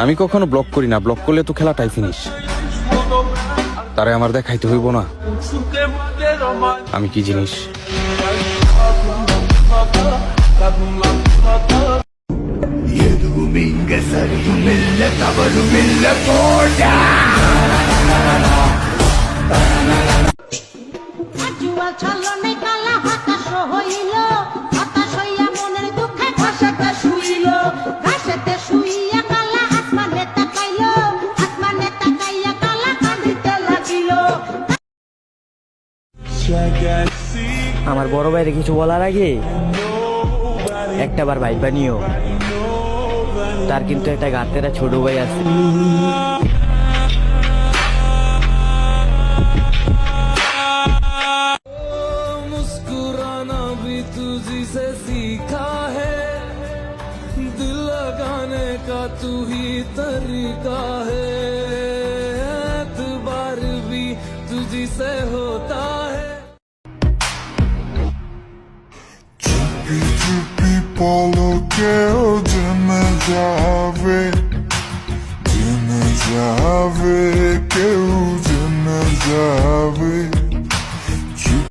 আমি কখনো ব্লক করি না, ব্লক করলে তো খেলাটাই ফিনিশ। তারে আমার দেখাইতে হইব না আমি কি জিনিস। আমার বড় ভাইরে কিছু বলার আগে একটা বার ভাইবা নিও, তার কিন্তু একটা গাতেরা ছোট ভাই আছে। मुस्कुराना भी तुझी से सीखा है, दिल लगाने का तू ही तरीका है, एतबार भी तुझी से होता है। चुपी चुपी पलके ओ जन जावे केउ जन जावे।